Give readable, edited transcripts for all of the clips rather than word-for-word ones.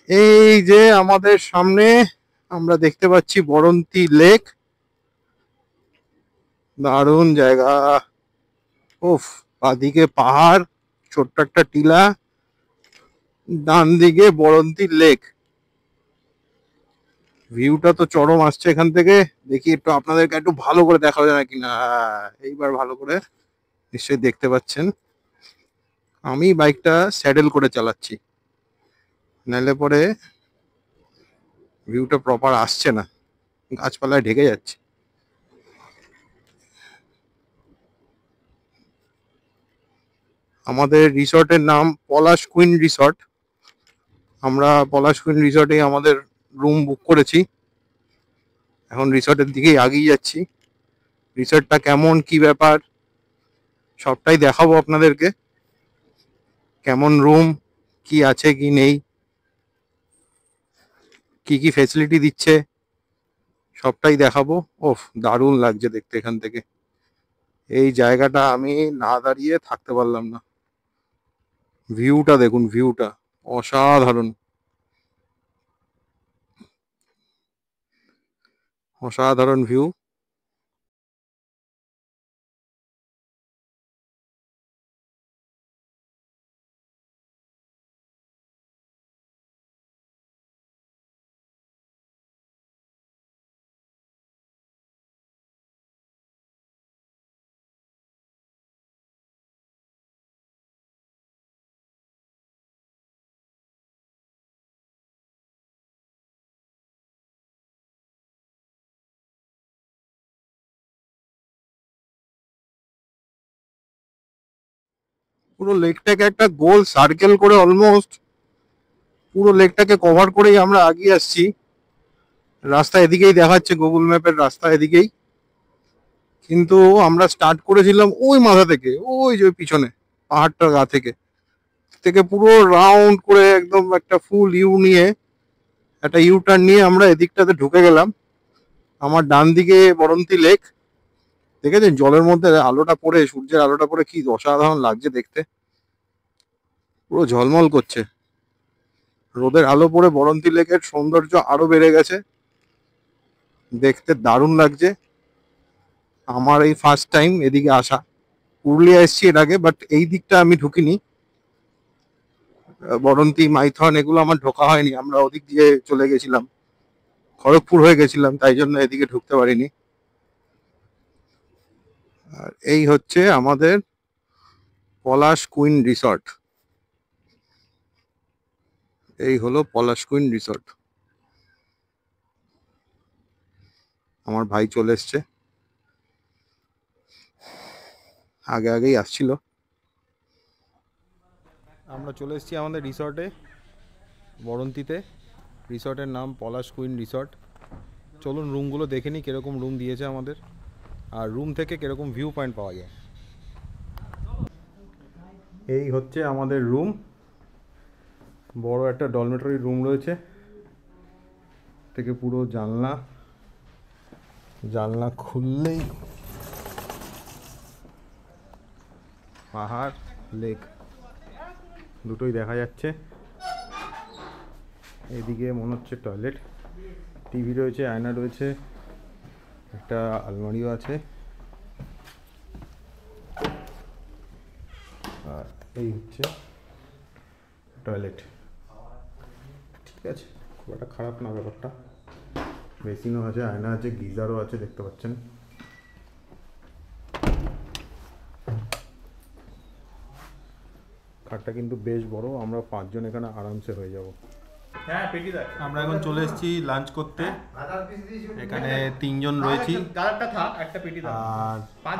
এই যে আমাদের সামনে আমরা দেখতে পাচ্ছি বরন্তী লেক। দারুণ জায়গা। উফ, বাদিকে পাহাড়, ছোট্ট একটা টিলা, ডান দিকে বরন্তী লেক। ভিউটা তো চরম আসছে এখান থেকে। দেখি একটু আপনাদেরকে একটু ভালো করে দেখা যায় নাকি না। এইবার ভালো করে নিশ্চয়ই দেখতে পাচ্ছেন। আমি বাইকটা স্যাডেল করে চালাচ্ছি, নাহলে পরে ভিউটা প্রপার আসছে না, গাছপালায় ঢেকে যাচ্ছে। আমাদের রিসর্টের নাম পলাশ কুইন রিসর্ট। আমরা পলাশ কুইন রিসর্টে আমাদের রুম বুক করেছি। এখন রিসর্টের দিকেই এগিয়ে যাচ্ছি। রিসর্টটা কেমন, কি ব্যাপার, সবটাই দেখাবো আপনাদেরকে। কেমন রুম, কি আছে কি নেই, কি কি ফেসিলিটি দিচ্ছে, সবটাই দেখাবো। ওফ, দারুণ লাগছে দেখতে এখান থেকে। এই জায়গাটা আমি না দাঁড়িয়ে থাকতে পারলাম না। ভিউটা দেখুন, ভিউটা অসাধারণ, অসাধারণ ভিউ। পুরো লেকটাকে একটা গোল সার্কেল করে, অলমোস্ট পুরো লেকটাকে কভার করেই আমরা এগিয়ে আসছি। রাস্তা এদিকেই দেখাচ্ছে, গুগল ম্যাপের রাস্তা এদিকেই। কিন্তু আমরা স্টার্ট করেছিলাম ওই মাথা থেকে, ওই যে পিছনে পাহাড়টার গা থেকে থেকে পুরো রাউন্ড করে একদম একটা ফুল ইউ নিয়ে, একটা ইউ টার্ন নিয়ে আমরা এদিকটাতে ঢুকে গেলাম। আমার ডান দিকে বরন্তী লেক। দেখেছেন জলের মধ্যে আলোটা পড়ে, সূর্যের আলোটা পড়ে কি অসাধারণ লাগছে দেখতে। পুরো ঝলমল করছে। রোদের আলো পড়ে বরন্তী লেকের সৌন্দর্য আরো বেড়ে গেছে, দেখতে দারুণ লাগছে। আমার এই ফার্স্ট টাইম এদিকে আসা। পুরুলিয়া এসছি এর আগে, বাট এই দিকটা আমি ঢুকিনি। বরন্তী, মাইথন এগুলো আমার ঢোকা হয়নি। আমরা ওদিক দিয়ে চলে গেছিলাম, খড়গপুর হয়ে গেছিলাম, তাই জন্য এদিকে ঢুকতে পারিনি। আর এই হচ্ছে আমাদের পলাশ কুইন রিসর্ট। এই হলো পলাশ কুইন রিসর্ট। আমার ভাই চলে এসছে, আগে আগেই আসছিল। আমরা চলে এসেছি আমাদের রিসর্টে, বরন্তীতে। রিসর্টের নাম পলাশ কুইন রিসর্ট। চলুন রুমগুলো দেখে নিই, কীরকম রুম দিয়েছে আমাদের, আর রুম থেকে কীরকম ভিউ পয়েন্ট পাওয়া যায়। এই হচ্ছে আমাদের রুম। বড় একটা ডরমেটরি রুম রয়েছে, থেকে পুরো জানলা, জানলা খুললেই পাহাড়, লেক দুটোই দেখা যাচ্ছে। এদিকে মনে হচ্ছে টয়লেট, টিভি রয়েছে, আয়না রয়েছে, একটা আলমারিও আছে। আর এই হচ্ছে টয়লেট। ঠিক আছে, খুব একটা খারাপ না ব্যাপারটা। বেসিনও আছে, আয়না আছে, গিজারও আছে, দেখতে পাচ্ছেন। খাটটা কিন্তু বেশ বড়, আমরা 5 জন এখানে আরামসে হয়ে যাব। আমরা এখন চলে এসেছি লাঞ্চ করতে। এখানে 3 জন রয়েছি,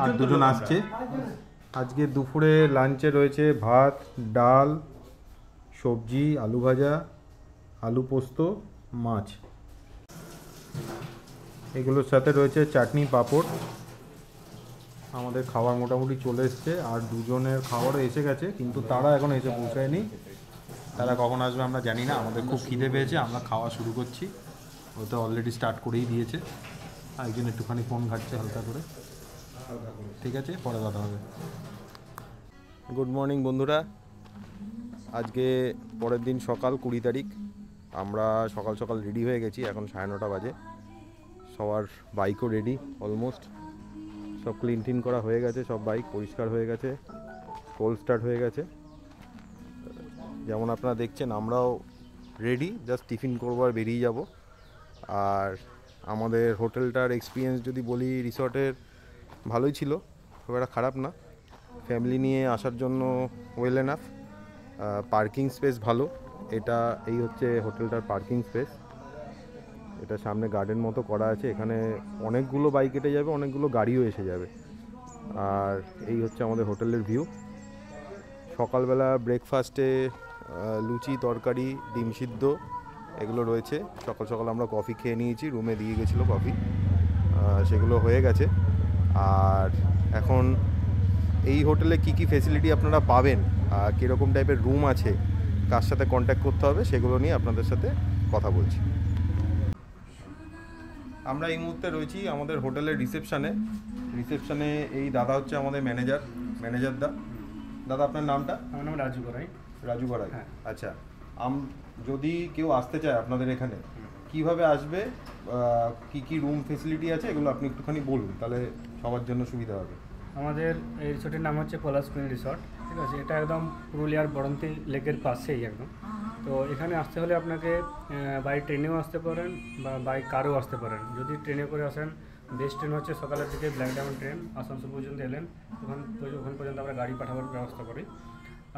আর 2 জন আসছে। আজকে দুপুরে লাঞ্চে রয়েছে ভাত, ডাল, সবজি, আলু ভাজা, আলু পোস্ত, মাছ। এগুলোর সাথে রয়েছে চাটনি, পাঁপড়। আমাদের খাবার মোটামুটি চলে এসছে, আর 2 জনের খাবারও এসে গেছে, কিন্তু তারা এখন এসে পৌঁছায়নি। তারা কখন আসবে আমরা জানি না। আমাদের খুব খিদে পেয়েছে, আমরা খাওয়া শুরু করছি। ও তো অলরেডি স্টার্ট করেই দিয়েছে। একজন একটুখানি ফোন ঘাটছে হালকা করে। ঠিক আছে, পরে কথা হবে। গুড মর্নিং বন্ধুরা। আজকে পরের দিন সকাল 20 তারিখ। আমরা সকাল সকাল রেডি হয়ে গেছি, এখন 9:30 বাজে। সবার বাইকও রেডি অলমোস্ট, সব ক্লিন টিন করা হয়ে গেছে, সব বাইক পরিষ্কার হয়ে গেছে, কোল্ড স্টার্ট হয়ে গেছে। যেমন আপনারা দেখছেন আমরাও রেডি, জাস্ট টিফিন করবো আর বেরিয়ে যাব। আর আমাদের হোটেলটার এক্সপিরিয়েন্স যদি বলি, রিসর্টের ভালোই ছিল, খুব একটা খারাপ না। ফ্যামিলি নিয়ে আসার জন্য ওয়েল এনাফ। পার্কিং স্পেস ভালো। এই হচ্ছে হোটেলটার পার্কিং স্পেস। এটা সামনে গার্ডেন মতো করা আছে, এখানে অনেকগুলো বাইক হেঁটে যাবে, অনেকগুলো গাড়িও এসে যাবে। আর এই হচ্ছে আমাদের হোটেলের ভিউ। সকালবেলা ব্রেকফাস্টে লুচি, তরকারি, ডিম সিদ্ধ এগুলো রয়েছে। সকাল সকাল আমরা কফি খেয়ে নিয়েছি, রুমে দিয়ে গেছিলো কফি, সেগুলো হয়ে গেছে। আর এখন এই হোটেলে কি কি ফেসিলিটি আপনারা পাবেন, কীরকম টাইপের রুম আছে, কার সাথে কন্ট্যাক্ট করতে হবে, সেগুলো নিয়ে আপনাদের সাথে কথা বলছি। আমরা এই মুহূর্তে রয়েছি আমাদের হোটেলের রিসেপশানে। এই দাদা হচ্ছে আমাদের ম্যানেজার দাদা, আপনার নামটা? আমার নাম রাজু গড়াই। হ্যাঁ। আচ্ছা, যদি কেউ আসতে চায় আপনাদের এখানে, কিভাবে আসবে, কি কি রুম ফেসিলিটি আছে, এগুলো আপনি একটুখানি বলুন, তাহলে সবার জন্য সুবিধা হবে। আমাদের এই রিসর্টের নাম হচ্ছে পলাশ কুইন রিসর্ট, ঠিক আছে। এটা একদম পুরুলিয়ার বড়ন্তি লেকের পাশেই একদম। তো এখানে আসতে হলে আপনাকে বাই ট্রেনেও আসতে পারেন বা বাই কারেও আসতে পারেন। যদি ট্রেনে করে আসেন, বেস্ট ট্রেন হচ্ছে সকালের দিকে ব্ল্যাক ডায়মন্ড ট্রেন, আসানসোল পর্যন্ত এলেন, ওখান পর্যন্ত আমরা গাড়ি পাঠাবার ব্যবস্থা করি।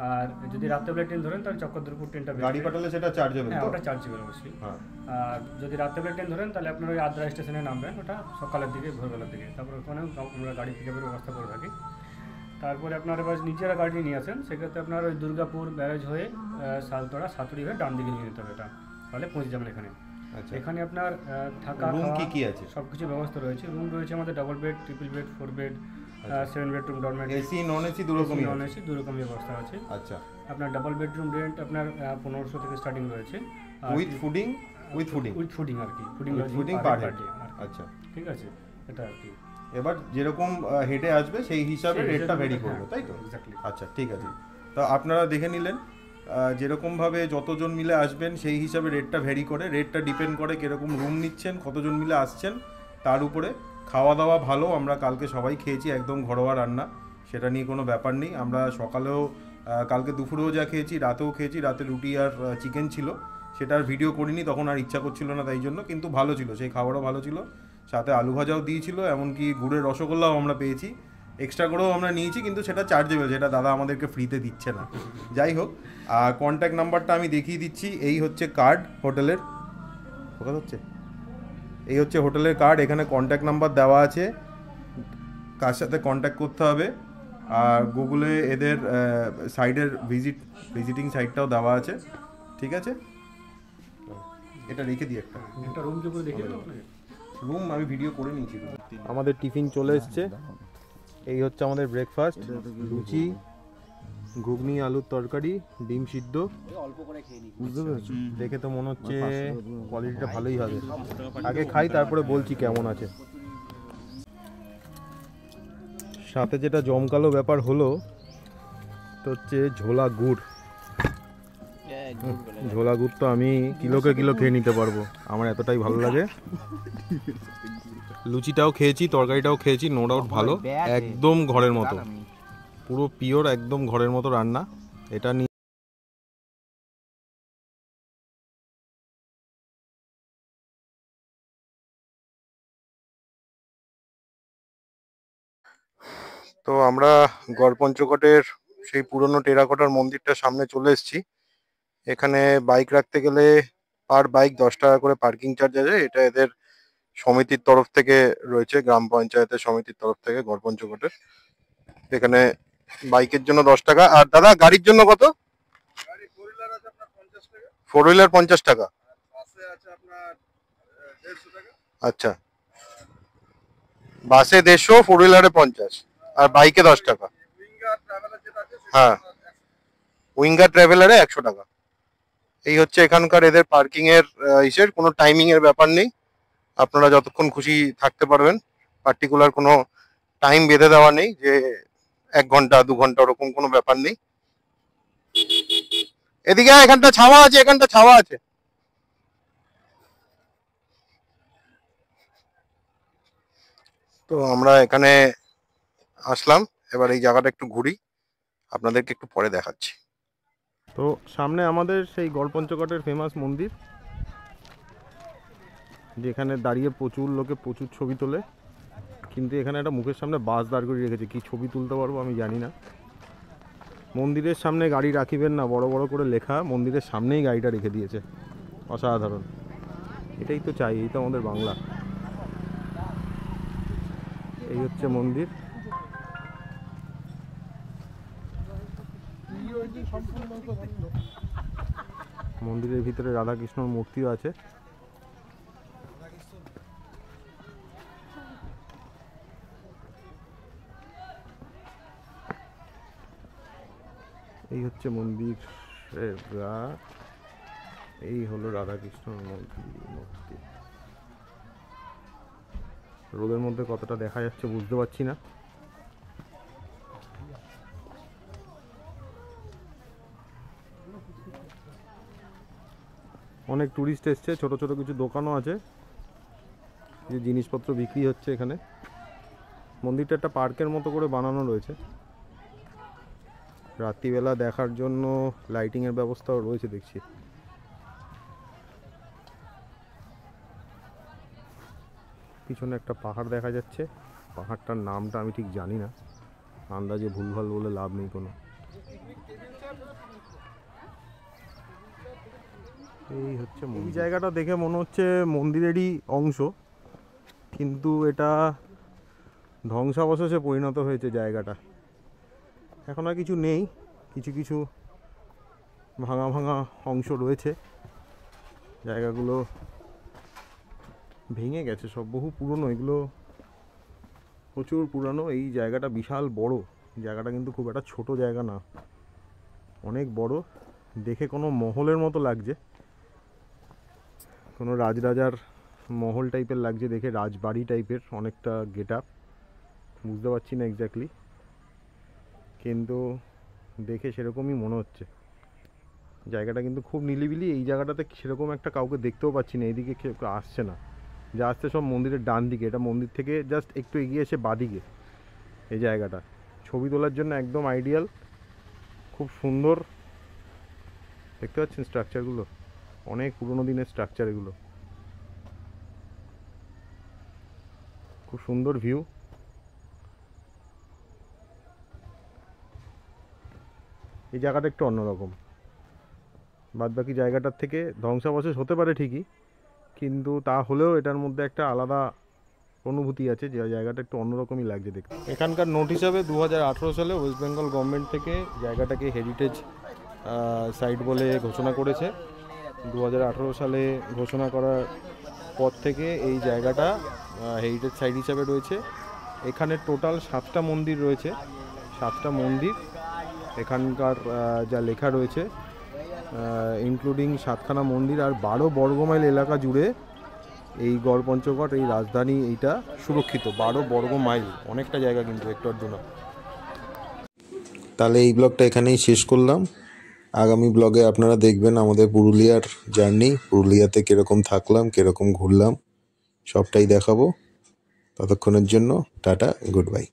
আর যদি রাত্রেবেলা ট্রেন ধরেন তাহলে চক্রধরপুর ট্রেনটা, গাড়ি পাঠালে সেটা চার্জেবল? হ্যাঁ, ওটা চার্জেবল অবশ্যই। আর যদি রাত্রেবেলা ট্রেন ধরেন তাহলে আপনার ওই আদ্রা স্টেশনে নামবেন, ওটা সকালের দিকে, ভোরবেলার দিকে। তারপর ওখানেও আমরা গাড়ি পিকআপের ব্যবস্থা করে থাকি। তারপরে আপনার এবার নিজেরা গাড়ি নিয়ে আসেন, সেক্ষেত্রে আপনার ওই দুর্গাপুর ব্যারেজ হয়ে সালতোড়া সাতুরি হয়ে ডান দিকে নিয়ে যেতে হবে, এটা তাহলে পৌঁছে যাবেন এখানে। আচ্ছা, এখানে আপনার থাকা, রুম কি আছে? সব কিছু ব্যবস্থা রয়েছে। রুম রয়েছে আমাদের double bed, triple bed, 4 bed, 7 bedroom, dormitory, AC non AC দুরকমই ব্যবস্থা আছে। আচ্ছা, আপনার ডাবল বেডরুম রেন্ট আপনার 1500 থেকে স্টার্টিং রয়েছে, উইথ ফুডিং আর কি, ফুডিং পার হেড। আচ্ছা, ঠিক আছে, এটা আর কি। এবার যেরকম হেডে আসবে সেই হিসাবে রেটটা ভ্যারি করবে, তাই তো? আচ্ছা, ঠিক আছে। তো আপনারা দেখে নিলেন, যেরকমভাবে যতজন মিলে আসবেন সেই হিসাবে রেটটা ভ্যারি করে। রেটটা ডিপেন্ড করে কীরকম রুম নিচ্ছেন, কতজন মিলে আসছেন তার উপরে। খাওয়া দাওয়া ভালো, আমরা কালকে সবাই খেয়েছি, একদম ঘরোয়া রান্না, সেটা নিয়ে কোনো ব্যাপার নেই। আমরা সকালেও, কালকে দুপুরেও যা খেয়েছি, রাতেও খেয়েছি। রাতে রুটি আর চিকেন ছিল, সেটা আর ভিডিও করিনি, তখন আর ইচ্ছা করছিল না, তাই জন্য। কিন্তু ভালো ছিল, সেই খাবারও ভালো ছিল, সাথে আলু ভাজাও দিয়েছিল, এমনকি গুড়ের রসগোল্লাও আমরা পেয়েছি। এক্সট্রা করেও আমরা নিয়েছি, কিন্তু সেটা চার্জেবল, সেটা দাদা আমাদেরকে ফ্রিতে দিচ্ছে না। যাই হোক, কন্ট্যাক্ট নাম্বারটা আমি দেখিয়ে দিচ্ছি। এই হচ্ছে কার্ড হোটেলের, এই হচ্ছে হোটেলের কার্ড। এখানে কন্ট্যাক্ট নাম্বার দেওয়া আছে, কার সাথে কন্ট্যাক্ট করতে হবে। আর গুগলে এদের সাইডের ভিজিটিং সাইটটাও দেওয়া আছে, ঠিক আছে। এটা রেখে দিই, একটা রুম আমি ভিডিও করে নিয়েছি। আমাদের টিফিন চলে এসছে। এই হচ্ছে আমাদের ব্রেকফাস্ট, লুচি, ঘুগনি, আলুর তরকারি, ডিম সিদ্ধ। বুঝতে পেরেছি, দেখে তো মনে হচ্ছে কোয়ালিটিটা ভালোই হবে। আগে খাই, তারপরে বলছি কেমন আছে। সাথে যেটা জমকালো ব্যাপার হলো তো হচ্ছে ঝোলা গুড়। ঝোলা গুড় তো আমি কিলোকে কিলো খেয়ে নিতে পারবো, আমার এতটাই ভালো লাগে। লুচিটাও খেয়েছি, তরকারিটাও খেয়েছি, নো ডাউট ভালো, একদম ঘরের মতো, পুরো পিওর, একদম ঘরের মতো রান্না। এটা নিয়ে তো আমরা গড়পঞ্চকোটের সেই পুরনো টেরাকোটার মন্দিরটার সামনে চলে এসেছি। এখানে বাইক রাখতে গেলে পার বাইক 10 টাকা করে পার্কিং চার্জ আছে। এটা এদের সমিতির তরফ থেকে রয়েছে, গ্রাম পঞ্চায়েতের সমিতির তরফ থেকে গড়পঞ্চকোটের। এখানে বাইকের জন্য 10 টাকা। আর দাদা, গাড়ির জন্য কত? 4 হুইলার 50 টাকা। আচ্ছা, বাসে 150, 4 হুইলারে 50, আর বাইকে 10 টাকা। হ্যাঁ, উইঙ্গার ট্রাভেলারে 100 টাকা। এই হচ্ছে এখানকার এদের পার্কিং এর ইসের, কোনো টাইমিং এর ব্যাপার নেই, আপনারা যতক্ষণ খুশি থাকতে পারবেন। পার্টিকুলার কোনো টাইম বেঁধে দেওয়া নেই যে 1 ঘন্টা 2 ঘন্টা, ওরকম কোনো ব্যাপার নেই। এদিকে এখানটা ছাওয়া আছে, এখানটা ছাওয়া আছে। তো আমরা এখানে আসলাম, এবার এই জায়গাটা একটু ঘুরি, আপনাদেরকে একটু পরে দেখাচ্ছি। তো সামনে আমাদের সেই গড়পঞ্চকোটের ফেমাস মন্দির, যেখানে দাঁড়িয়ে প্রচুর লোকে প্রচুর ছবি তোলে, কিন্তু এখানে একটা মুখের সামনে বাস দাঁড় করিয়ে রেখেছে, কি ছবি তুলতে পারবো আমি জানি না। মন্দিরের সামনে গাড়ি রাখিবেন না, বড় বড় করে লেখা, মন্দিরের সামনেই গাড়িটা রেখে দিয়েছে, অসাধারণ। এটাই তো চাই, এই তো আমাদের বাংলা। এই হচ্ছে মন্দির। মন্দিরের ভিতরে রাধাকৃষ্ণর মূর্তিও আছে। এই হচ্ছে মন্দির, এই হলো রাধাকৃষ্ণর মূর্তি। রোদের মধ্যে কতটা দেখা যাচ্ছে বুঝতে পারছি না। অনেক টুরিস্ট এসছে, ছোট ছোট কিছু দোকানও আছে, যে জিনিসপত্র বিক্রি হচ্ছে এখানে। মন্দিরটা একটা পার্কের মতো করে বানানো রয়েছে, রাত্রিবেলা দেখার জন্য লাইটিংয়ের ব্যবস্থাও রয়েছে দেখছি। পিছনে একটা পাহাড় দেখা যাচ্ছে, পাহাড়টার নামটা আমি ঠিক জানি না, আন্দাজে ভুলভাল বলে লাভ নেই কোনো। এই হচ্ছে এই জায়গাটা দেখে মনে হচ্ছে মন্দিরেরই অংশ, কিন্তু এটা ধ্বংসাবশেষে পরিণত হয়েছে জায়গাটা। এখন আর কিছু নেই, কিছু কিছু ভাঙা ভাঙা অংশ রয়েছে, জায়গাগুলো ভেঙে গেছে সব, বহু পুরনো এগুলো, প্রচুর পুরানো। এই জায়গাটা বিশাল বড়, জায়গাটা কিন্তু খুব একটা ছোট জায়গা না, অনেক বড়। দেখে কোনো মহলের মতো লাগছে, কোনো রাজরাজার মহল টাইপের লাগছে দেখে, রাজবাড়ি টাইপের অনেকটা গেট আপ, বুঝতে পারছি না এক্স্যাক্টলি, কিন্তু দেখে সেরকমই মনে হচ্ছে। জায়গাটা কিন্তু খুব নিলিবিলি, এই জায়গাটাতে সেরকম একটা কাউকে দেখতেও পাচ্ছি না, এইদিকে কেউ আসছে না, যা আসছে সব মন্দিরের ডান দিকে। এটা মন্দির থেকে জাস্ট একটু এগিয়ে এসে বাদিকে এই জায়গাটা, ছবি তোলার জন্য একদম আইডিয়াল, খুব সুন্দর। দেখতে পাচ্ছেন স্ট্রাকচারগুলো, অনেক পুরোনো দিনের স্ট্রাকচার এগুলো, খুব সুন্দর ভিউ। এই জায়গাটা একটু অন্যরকম, বাদবাকি জায়গাটার থেকে ধ্বংসাবশেষ হতে পারে ঠিকই, কিন্তু তা হলেও এটার মধ্যে একটা আলাদা অনুভূতি আছে, যে জায়গাটা একটু অন্যরকমই লাগছে দেখতে। এখানকার নোট হিসাবে 2018 সালে ওয়েস্ট বেঙ্গল গভর্নমেন্ট থেকে জায়গাটাকে হেরিটেজ সাইট বলে ঘোষণা করেছে। 2018 সালে ঘোষণা করার পর থেকে এই জায়গাটা হেরিটেজ সাইট হিসাবে রয়েছে। এখানে টোটাল 7টা মন্দির রয়েছে, 7টা মন্দির এখানকার যা লেখা রয়েছে, ইনক্লুডিং 7খানা মন্দির আর 12 বর্গমাইল এলাকা জুড়ে এই গড়পঞ্চকোট এই রাজধানী এইটা সুরক্ষিত। 12 বর্গ মাইল, অনেকটা জায়গা কিন্তু, একটু আধটু না। তাহলে এই ব্লগটা এখানেই শেষ করলাম। আগামী ব্লগে আপনারা দেখবেন আমাদের পুরুলিয়ার জার্নি, পুরুলিয়াতে কীরকম থাকলাম, কীরকম ঘুরলাম, সবটাই দেখাবো। ততক্ষণের জন্য টাটা, গুড বাই।